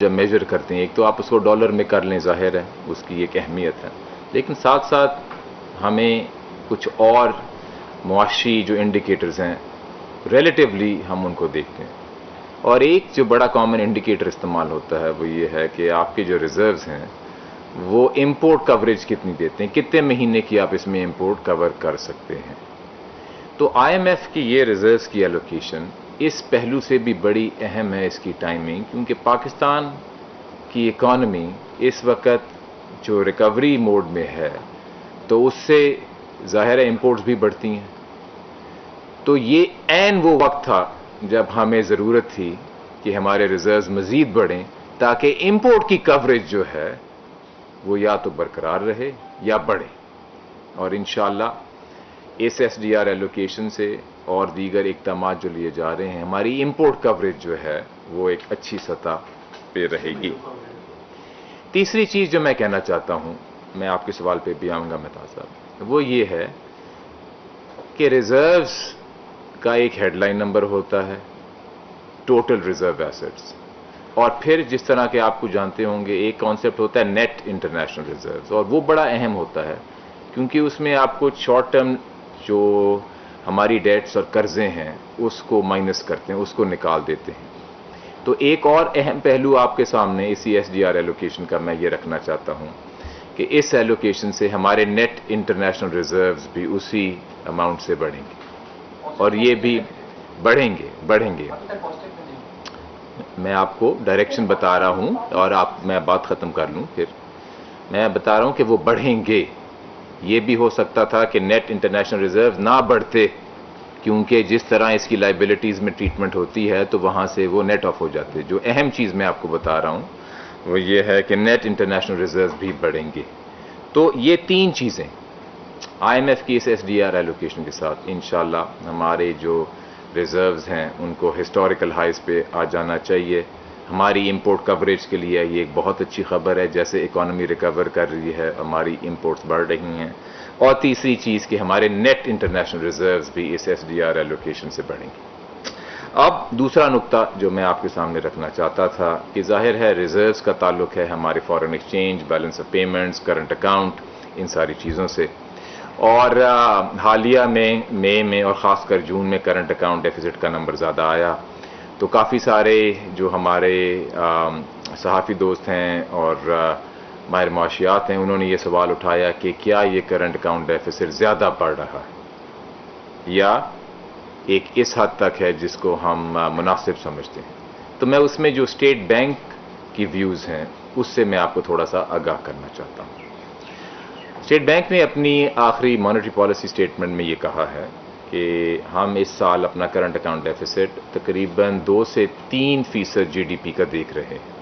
جب میجر کرتے ہیں، ایک تو آپ اس کو ڈالر میں کر لیں، ظاہر ہے اس کی ایک اہمیت ہے، لیکن ساتھ ساتھ ہمیں کچھ اور معاشی جو انڈیکیٹرز ہیں ریلیٹیولی ہم ان کو دیکھتے ہیں، اور ایک جو بڑا کامن انڈیکیٹر استعمال ہوتا ہے وہ یہ ہے کہ آپ کے جو ریزروز ہیں وہ امپورٹ کوریج کتنی دیتے ہیں، کتنے مہینے کی آپ اس میں امپورٹ کور کر سکتے ہیں۔ تو آئی ایم ایف کی یہ ریزروز کی ایلوکیشن اس پہلو سے بھی بڑی اہم ہے، اس کی ٹائمنگ، کیونکہ پاکستان کی اکانومی اس وقت جو ریکوری موڈ میں ہے تو اس سے ظاہر ہے امپورٹس بھی بڑھتی ہیں، تو یہ عین وہ وقت تھا جب ہمیں ضرورت تھی کہ ہمارے ریزروز مزید بڑھیں تاکہ امپورٹ کی کوریج جو ہے وہ یا تو برقرار رہے یا بڑھے، اور انشاءاللہ اس ایس ڈی آر ایلوکیشن سے اور دیگر اقدامات جو لیے جا رہے ہیں ہماری امپورٹ کوریج جو ہے وہ ایک اچھی سطح پہ رہے گی۔ تیسری چیز جو میں کہنا چاہتا ہوں، میں آپ کے سوال پہ بھی آؤں گا مہتاز صاحب، وہ یہ ہے کہ ریزروز کا ایک ہیڈ لائن نمبر ہوتا ہے، ٹوٹل ریزرو ایسٹس، اور پھر جس طرح کہ آپ کو جانتے ہوں گے ایک کانسیپٹ ہوتا ہے نیٹ انٹرنیشنل ریزروز، اور وہ بڑا اہم ہوتا ہے کیونکہ اس میں آپ کو شارٹ ٹرم جو ہماری ڈیٹس اور قرضے ہیں اس کو مائنس کرتے ہیں، اس کو نکال دیتے ہیں۔ تو ایک اور اہم پہلو آپ کے سامنے اسی ایس ڈی آر ایلوکیشن کا میں یہ رکھنا چاہتا ہوں کہ اس ایلوکیشن سے ہمارے نیٹ انٹرنیشنل ریزروز بھی اسی اماؤنٹ سے بڑھیں گے، اور یہ بھی بڑھیں گے۔ میں آپ کو ڈائریکشن بتا رہا ہوں، اور میں بات ختم کر لوں پھر میں بتا رہا ہوں کہ وہ بڑھیں گے۔ یہ بھی ہو سکتا تھا کہ نیٹ انٹرنیشنل ریزرو نہ بڑھتے، کیونکہ جس طرح اس کی لائبلٹیز میں ٹریٹمنٹ ہوتی ہے تو وہاں سے وہ نیٹ آف ہو جاتے۔ جو اہم چیز میں آپ کو بتا رہا ہوں وہ یہ ہے کہ نیٹ انٹرنیشنل ریزروز بھی بڑھیں گے۔ تو یہ تین چیزیں آئی ایم ایف کی اس ایس ڈی آر ایلوکیشن کے ساتھ انشاءاللہ ہمارے جو ریزروز ہیں ان کو ہسٹوریکل ہائیز پہ آ جانا چاہیے۔ ہماری امپورٹ کوریج کے لیے یہ ایک بہت اچھی خبر ہے، جیسے اکانومی ریکور کر رہی ہے ہماری امپورٹس بڑھ رہی ہیں، اور تیسری چیز کہ ہمارے نیٹ انٹرنیشنل ریزروز بھی اس ایس ڈی آر ایلوکیشن سے بڑھیں گے۔ اب دوسرا نقطہ جو میں آپ کے سامنے رکھنا چاہتا تھا کہ ظاہر ہے ریزروز کا تعلق ہے ہمارے foreign exchange, balance of payments, current account, ان ساری چیزوں سے، اور حالیہ میں مئی میں اور خاص کر جون میں کرنٹ اکاؤنٹ ڈیفیسٹ کا نمبر زیادہ آیا، تو کافی سارے جو ہمارے صحافی دوست ہیں اور ماہر معاشیات ہیں انہوں نے یہ سوال اٹھایا کہ کیا یہ کرنٹ اکاؤنٹ ڈیفیسٹ زیادہ بڑھ رہا ہے یا ایک اس حد تک ہے جس کو ہم مناسب سمجھتے ہیں۔ تو میں اس میں جو اسٹیٹ بینک کی ویوز ہیں اس سے میں آپ کو تھوڑا سا آگاہ کرنا چاہتا ہوں۔ اسٹیٹ بینک نے اپنی آخری مانیٹری پالیسی اسٹیٹمنٹ میں یہ کہا ہے کہ ہم اس سال اپنا کرنٹ اکاؤنٹ ڈیفیسٹ تقریباً 2 سے 3% جی ڈی پی کا دیکھ رہے ہیں۔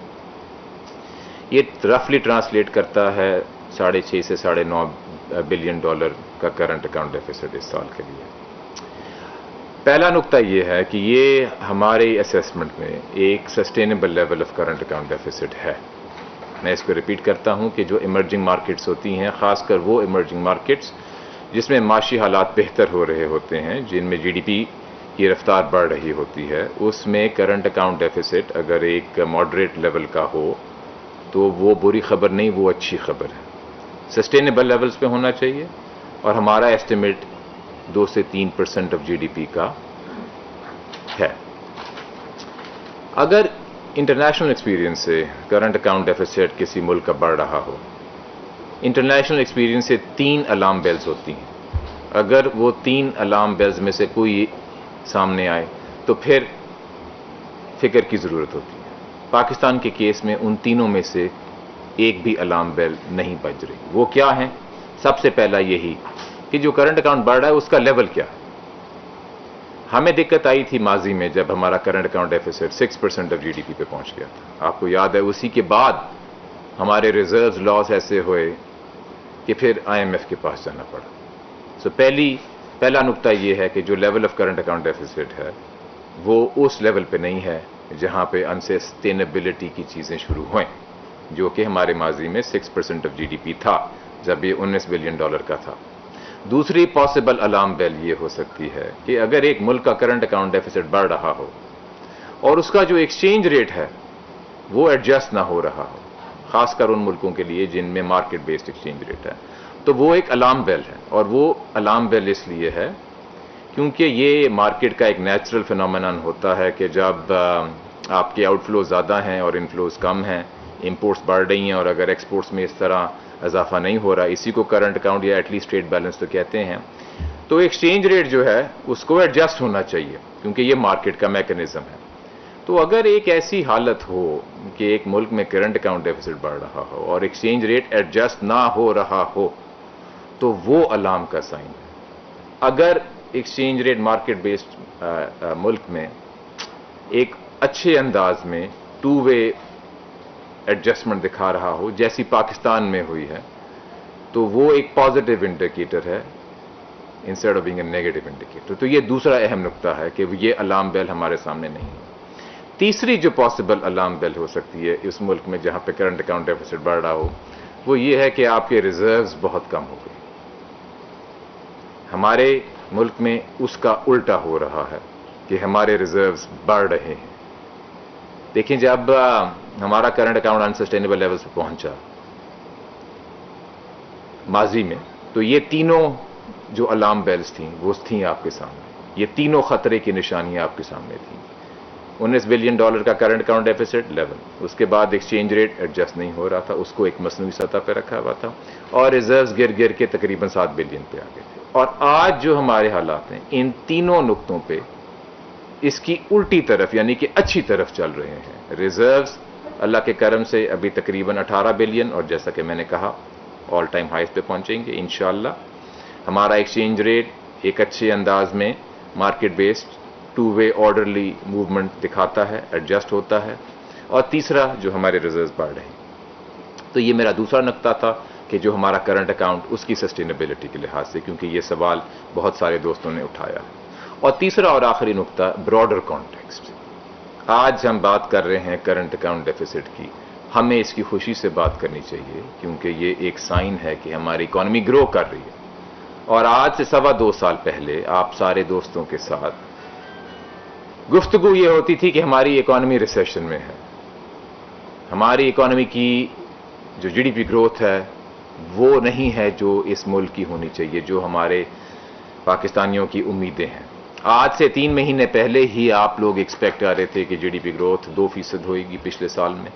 یہ رفلی ٹرانسلیٹ کرتا ہے 6.5 سے 9.5 بلین ڈالر کا کرنٹ اکاؤنٹ ڈیفیسٹ اس سال کے لیے۔ پہلا نقطہ یہ ہے کہ یہ ہمارے اسیسمنٹ میں ایک sustainable level of current account deficits ہے۔ میں اس کو ریپیٹ کرتا ہوں کہ جو ایمرجنگ مارکیٹس ہوتی ہیں، خاص کر وہ ایمرجنگ مارکیٹس جس میں معاشی حالات بہتر ہو رہے ہوتے ہیں، جن میں جی ڈی پی کی رفتار بڑھ رہی ہوتی ہے، اس میں کرنٹ اکاؤنٹ ڈیفیسٹ اگر ایک ماڈریٹ لیول کا ہو تو وہ بری خبر نہیں، وہ اچھی خبر ہے۔ سسٹینیبل لیولز پہ ہونا چاہیے، اور ہمارا ایسٹیمیٹ 2 سے 3% آف جی ڈی پی کا ہے۔ اگر انٹرنیشنل ایکسپیرینس سے کرنٹ اکاؤنٹ ڈیفیسٹ کسی ملک کا بڑھ رہا ہو، انٹرنیشنل ایکسپیرینس سے 3 الارم بیلز ہوتی ہیں۔ اگر وہ 3 الارم بیلز میں سے کوئی سامنے آئے تو پھر فکر کی ضرورت ہوتی ہے۔ پاکستان کے کیس میں ان تینوں میں سے ایک بھی الارم بیل نہیں بج رہی۔ وہ کیا ہیں؟ سب سے پہلا یہی کہ جو کرنٹ اکاؤنٹ بڑھ رہا ہے اس کا لیول کیا ہے۔ ہمیں دقت آئی تھی ماضی میں جب ہمارا current account deficit 6% of G D P پہ پہنچ گیا تھا، آپ کو یاد ہے۔ اسی کے بعد ہمارے ریزروز لاس ایسے ہوئے کہ پھر آئی ایم ایف کے پاس جانا پڑا۔ پہلا نقطہ یہ ہے کہ جو level of current account deficits ہے وہ اس لیول پہ نہیں ہے جہاں پہ انسسٹینیبلٹی کی چیزیں شروع ہوئیں، جو کہ ہمارے ماضی میں 6% آف جی ڈی پی تھا جب یہ $19 بلین کا تھا۔ دوسری پاسبل الارم بیل یہ ہو سکتی ہے کہ اگر ایک ملک کا کرنٹ اکاؤنٹ ڈیفیسٹ بڑھ رہا ہو اور اس کا جو ایکسچینج ریٹ ہے وہ ایڈجسٹ نہ ہو رہا ہو، خاص کر ان ملکوں کے لیے جن میں مارکیٹ بیسڈ ایکسچینج ریٹ ہے، تو وہ ایک الارم بیل ہے. اور وہ الارم بیل اس لیے ہے کیونکہ یہ مارکیٹ کا ایک نیچرل فینومینن ہوتا ہے کہ جب آپ کے آؤٹ فلوز زیادہ ہیں اور انفلوز کم ہیں، امپورٹس بڑھ رہی ہیں، اور اگر ایکسپورٹس میں اس طرح اضافہ نہیں ہو رہا، اسی کو کرنٹ اکاؤنٹ یا ایٹ لیسٹ ٹریڈ بیلنس تو کہتے ہیں، تو ایکسچینج ریٹ جو ہے اس کو ایڈجسٹ ہونا چاہیے کیونکہ یہ مارکیٹ کا میکنزم ہے. تو اگر ایک ایسی حالت ہو کہ ایک ملک میں کرنٹ اکاؤنٹ ڈیفیسٹ بڑھ رہا ہو اور ایکسچینج ریٹ ایڈجسٹ نہ ہو رہا ہو تو وہ الارم کا سائن ہے. اگر ایکسچینج ریٹ مارکیٹ بیسڈ ملک میں ایک اچھے انداز میں ٹو وے ایڈجسٹمنٹ دکھا رہا ہو جیسی پاکستان میں ہوئی ہے تو وہ ایک پازیٹیو انڈیکیٹر ہے instead of being a negative indicator. تو یہ دوسرا اہم نقطہ ہے کہ یہ الارم بیل ہمارے سامنے نہیں ہے. تیسری جو پاسبل الارم بیل ہو سکتی ہے اس ملک میں جہاں پہ کرنٹ اکاؤنٹ ڈیفیسٹ بڑھ رہا ہو وہ یہ ہے کہ آپ کے ریزروز بہت کم ہو گئے. ہمارے ملک میں اس کا الٹا ہو رہا ہے کہ ہمارے ریزروز بڑھ رہے ہیں. دیکھیں جب ہمارا کرنٹ اکاؤنٹ انسسٹینیبل لیول پہ پہنچا ماضی میں تو یہ تینوں جو الارم بیلز تھیں وہ تھیں آپ کے سامنے. یہ تینوں خطرے کی نشانیاں آپ کے سامنے تھیں. $19 بلین کا کرنٹ اکاؤنٹ ڈیفیسٹ لیول، اس کے بعد ایکسچینج ریٹ ایڈجسٹ نہیں ہو رہا تھا، اس کو ایک مصنوعی سطح پہ رکھا ہوا تھا، اور ریزروز گر گر کے تقریباً 7 بلین پہ آ گئے تھے. اور آج جو ہمارے حالات ہیں ان تینوں نقطوں پہ اس کی الٹی طرف یعنی کہ اچھی طرف چل رہے ہیں. ریزروز اللہ کے کرم سے ابھی تقریباً 18 بلین، اور جیسا کہ میں نے کہا آل ٹائم ہائیز پہ پہنچیں گے انشاءاللہ. ہمارا ایکسچینج ریٹ ایک اچھے انداز میں market based two way orderly movement دکھاتا ہے، ایڈجسٹ ہوتا ہے. اور تیسرا جو ہمارے ریزروز بڑھ رہے ہیں. تو یہ میرا دوسرا نقطہ تھا کہ جو ہمارا کرنٹ اکاؤنٹ اس کی سسٹینیبلٹی کے لحاظ سے، کیونکہ یہ سوال بہت سارے دوستوں نے اٹھایا. اور تیسرا اور آخری نقطہ براڈر کانٹیکسٹ. آج ہم بات کر رہے ہیں کرنٹ اکاؤنٹ ڈیفیسٹ کی، ہمیں اس کی خوشی سے بات کرنی چاہیے کیونکہ یہ ایک سائن ہے کہ ہماری اکانومی گرو کر رہی ہے. اور آج سے 2.25 سال پہلے آپ سارے دوستوں کے ساتھ گفتگو یہ ہوتی تھی کہ ہماری اکانومی ریسیشن میں ہے، ہماری اکانومی کی جو جی ڈی پی گروتھ ہے وہ نہیں ہے جو اس ملک کی ہونی چاہیے، جو ہمارے پاکستانیوں کی امیدیں ہیں. آج سے 3 مہینے پہلے ہی آپ لوگ ایکسپیکٹ کر رہے تھے کہ جی ڈی پی گروتھ 2% ہوئے گی پچھلے سال میں،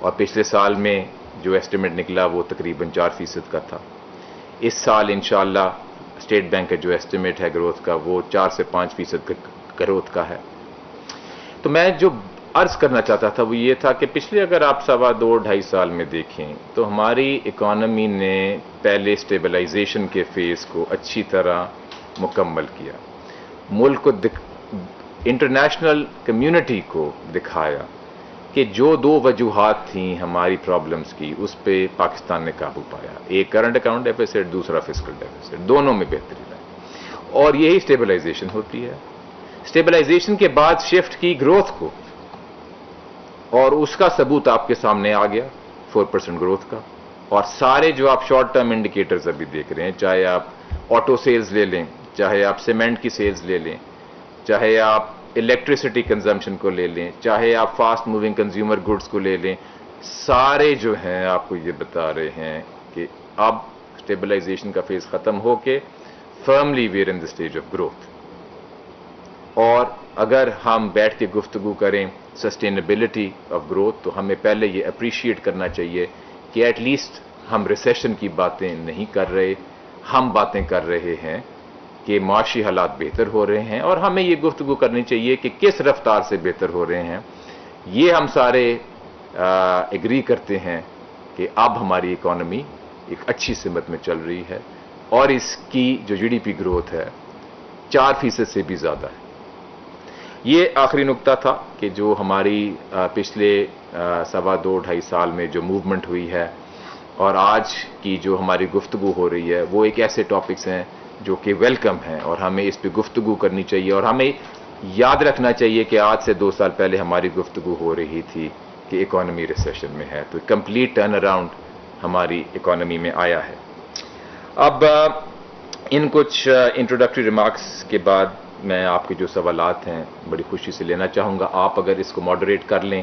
اور پچھلے سال میں جو ایسٹیمیٹ نکلا وہ تقریباً 4% کا تھا. اس سال انشاءاللہ اسٹیٹ بینک کا جو ایسٹیمیٹ ہے گروتھ کا وہ 4 سے 5% گروتھ کا ہے. تو میں جو عرض کرنا چاہتا تھا وہ یہ تھا کہ پچھلے اگر آپ 2.5 سال میں دیکھیں تو ہماری اکانومی نے پہلے اسٹیبلائزیشن کے فیز کو اچھی طرح مکمل کیا، ملک کو انٹرنیشنل کمیونٹی کو دکھایا کہ جو 2 وجوہات تھیں ہماری پرابلمز کی اس پہ پاکستان نے قابو پایا، ایک کرنٹ اکاؤنٹ ڈیفیسٹ، دوسرا فسکل ڈیفیسٹ، دونوں میں بہتری لائی. اور یہی اسٹیبلائزیشن ہوتی ہے. اسٹیبلائزیشن کے بعد شفٹ کی گروتھ کو، اور اس کا ثبوت آپ کے سامنے آ گیا 4% گروتھ کا. اور سارے جو آپ شارٹ ٹرم انڈیکیٹرز ابھی دیکھ رہے ہیں، چاہے آپ آٹو سیلز لے لیں، چاہے آپ سیمنٹ کی سیلز لے لیں، چاہے آپ الیکٹریسٹی کنزمپشن کو لے لیں، چاہے آپ فاسٹ موونگ کنزیومر گڈز کو لے لیں، سارے جو ہیں آپ کو یہ بتا رہے ہیں کہ اب اسٹیبلائزیشن کا فیز ختم ہو کے firmly where in the stage of growth. اور اگر ہم بیٹھ کے گفتگو کریں سسٹینیبلٹی آف گروتھ تو ہمیں پہلے یہ اپریشیٹ کرنا چاہیے کہ ایٹ لیسٹ ہم ریسیشن کی باتیں نہیں کر رہے، ہم باتیں کر رہے ہیں کہ معاشی حالات بہتر ہو رہے ہیں، اور ہمیں یہ گفتگو کرنی چاہیے کہ کس رفتار سے بہتر ہو رہے ہیں. یہ ہم سارے ایگری کرتے ہیں کہ اب ہماری اکانومی ایک اچھی سمت میں چل رہی ہے، اور اس کی جو جی ڈی پی گروتھ ہے 4% سے بھی زیادہ ہے. یہ آخری نقطہ تھا کہ جو ہماری پچھلے 2.25 سال میں جو موومنٹ ہوئی ہے اور آج کی جو ہماری گفتگو ہو رہی ہے وہ ایک ایسے ٹاپکس ہیں جو کہ ویلکم ہیں اور ہمیں اس پہ گفتگو کرنی چاہیے. اور ہمیں یاد رکھنا چاہیے کہ آج سے 2 سال پہلے ہماری گفتگو ہو رہی تھی کہ اکانومی ریسیشن میں ہے، تو کمپلیٹ ٹرن اراؤنڈ ہماری اکانومی میں آیا ہے. اب ان کچھ انٹروڈکٹری ریمارکس کے بعد میں آپ کے جو سوالات ہیں بڑی خوشی سے لینا چاہوں گا. آپ اگر اس کو ماڈریٹ کر لیں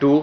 2,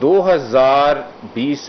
2020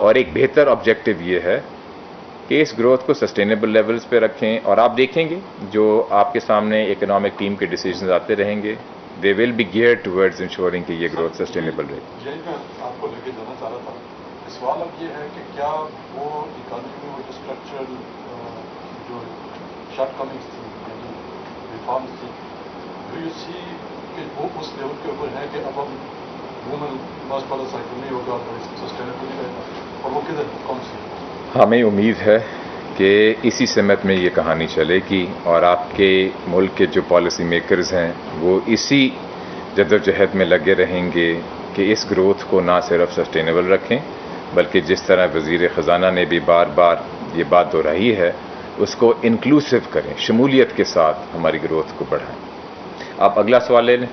اور ایک بہتر آبجیکٹو یہ ہے کہ اس گروتھ کو سسٹینیبل لیولز پہ رکھیں، اور آپ دیکھیں گے جو آپ کے سامنے اکنامک ٹیم کے ڈیسیجنز آتے رہیں گے، دے ول بی گیئر ٹورڈز انشورنگ کہ یہ گروتھ سسٹینیبل رہے. یہی میں آپ کو لے کے جانا چاہ رہا تھا. سوال اب یہ ہے کہ کیا وہ اکانومی میں وہ جو اسٹرکچرل جو شارٹ کمنگس تھی یعنی ریفارمس تھی، ڈو یو سی کہ وہ اس لیول کے اوپر ہے کہ اب ہم وومن لاس والا سائیکل نہیں ہوگا اور سسٹینیبل نہیں رہے گا، اور وہ کدھر کون سی؟ ہمیں امید ہے کہ اسی سمت میں یہ کہانی چلے گی، اور آپ کے ملک کے جو پالیسی میکرز ہیں وہ اسی جدوجہد میں لگے رہیں گے کہ اس گروتھ کو نہ صرف سسٹینیبل رکھیں بلکہ جس طرح وزیر خزانہ نے بھی بار بار یہ بات دہرائی ہے اس کو انکلوسیو کریں، شمولیت کے ساتھ ہماری گروتھ کو بڑھائیں. آپ اگلا سوال لے لیں.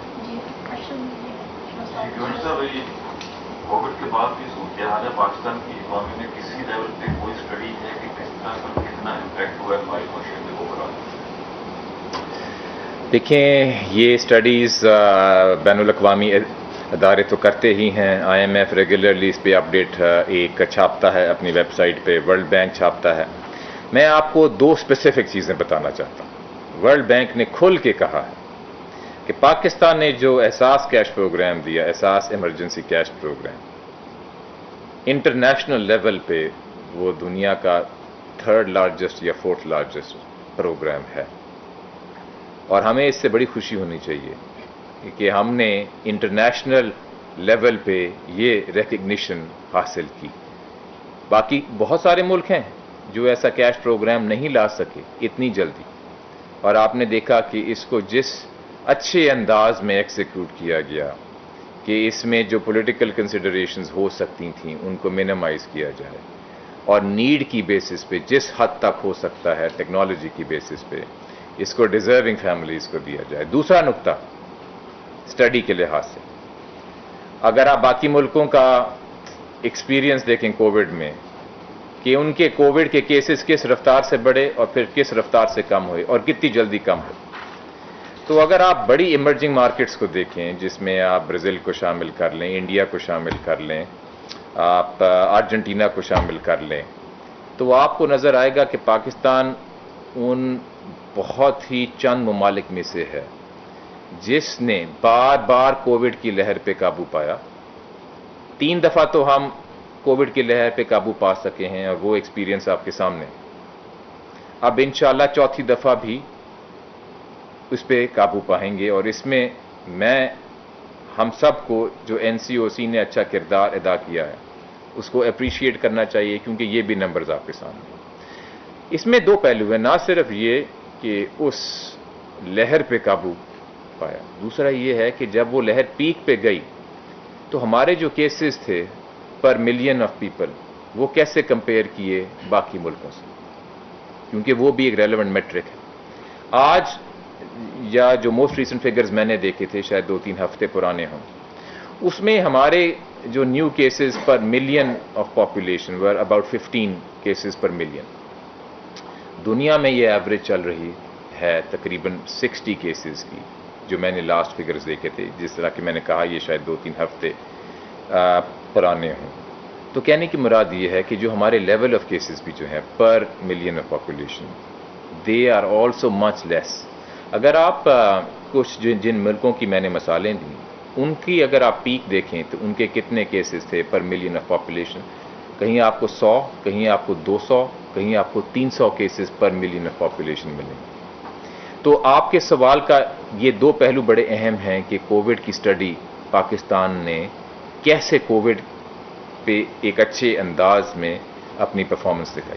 کووڈ کے بعد کی صورتحال ہے پاکستان کی اکانومی میں، کسی لیول پہ کوئی اسٹڈی ہے کہ کس طرح پر کتنا امپیکٹ ہوا ہے ہماری معیشت میں اوورآل؟ دیکھیں یہ اسٹڈیز بین الاقوامی ادارے تو کرتے ہی ہیں. آئی ایم ایف ریگولرلی اس پہ اپڈیٹ ایک چھاپتا ہے اپنی ویب سائٹ پہ، ورلڈ بینک چھاپتا ہے. میں آپ کو دو اسپیسیفک چیزیں بتانا چاہتا ہوں. ورلڈ بینک نے کھل کے کہا ہے کہ پاکستان نے جو احساس کیش پروگرام دیا، Ehsaas emergency cash programme, international level پہ وہ دنیا کا 3rd لارجسٹ یا 4th لارجسٹ پروگرام ہے. اور ہمیں اس سے بڑی خوشی ہونی چاہیے کہ ہم نے انٹرنیشنل لیول پہ یہ ریکگنیشن حاصل کی. باقی بہت سارے ملک ہیں جو ایسا کیش پروگرام نہیں لا سکے اتنی جلدی، اور آپ نے دیکھا کہ اس کو جس اچھے انداز میں ایکزیکیوٹ کیا گیا کہ اس میں جو پولیٹیکل کنسیڈریشنز ہو سکتی تھیں ان کو منیمائز کیا جائے، اور نیڈ کی بیسس پہ جس حد تک ہو سکتا ہے ٹیکنالوجی کی بیسس پہ اس کو ڈیزرونگ فیملیز کو دیا جائے. دوسرا نقطہ اسٹڈی کے لحاظ سے، اگر آپ باقی ملکوں کا ایکسپیرینس دیکھیں کووڈ میں کہ ان کے کووڈ کے کیسز کس رفتار سے بڑھے اور پھر کس رفتار سے کم ہوئے اور کتنی جلدی کم ہوئے، تو اگر آپ بڑی ایمرجنگ مارکیٹس کو دیکھیں جس میں آپ برازیل کو شامل کر لیں، انڈیا کو شامل کر لیں، آپ ارجنٹینا کو شامل کر لیں، تو آپ کو نظر آئے گا کہ پاکستان ان بہت ہی چند ممالک میں سے ہے جس نے بار بار کووڈ کی لہر پہ قابو پایا. 3 دفعہ تو ہم کووڈ کی لہر پہ قابو پا سکے ہیں اور وہ ایکسپیرینس آپ کے سامنے. اب انشاءاللہ 4تھی دفعہ بھی اس پہ قابو پائیں گے، اور اس میں ہم سب کو جو NCOC نے اچھا کردار ادا کیا ہے اس کو اپریشیٹ کرنا چاہیے، کیونکہ یہ بھی نمبرز آپ کے سامنے. اس میں 2 پہلو ہیں، نہ صرف یہ کہ اس لہر پہ قابو پایا، دوسرا یہ ہے کہ جب وہ لہر پیک پہ گئی تو ہمارے جو کیسز تھے پر ملین آف پیپل وہ کیسے کمپیئر کیے باقی ملکوں سے، کیونکہ وہ بھی ایک ریلیونٹ میٹرک ہے. آج یا جو موسٹ ریسنٹ فگرز میں نے دیکھے تھے شاید 2-3 ہفتے پرانے ہوں، اس میں ہمارے جو new cases per million of population were about 15 cases per million. دنیا میں یہ ایوریج چل رہی ہے تقریباً 60 کیسز کی جو میں نے لاسٹ فگرز دیکھے تھے، جس طرح کہ میں نے کہا یہ شاید 2-3 ہفتے پرانے ہوں. تو کہنے کی مراد یہ ہے کہ جو ہمارے لیول آف کیسز بھی جو ہیں per million of population they are also much less. اگر آپ کچھ جن ملکوں کی میں نے مثالیں دیں ان کی اگر آپ پیک دیکھیں تو ان کے کتنے کیسز تھے پر ملین آف پاپولیشن، کہیں آپ کو 100، کہیں آپ کو 200، کہیں آپ کو 300 cases per million of population ملیں. تو آپ کے سوال کا یہ 2 پہلو بڑے اہم ہیں کہ کووڈ کی سٹڈی پاکستان نے کیسے کووڈ پہ ایک اچھے انداز میں اپنی پرفارمنس دکھائی.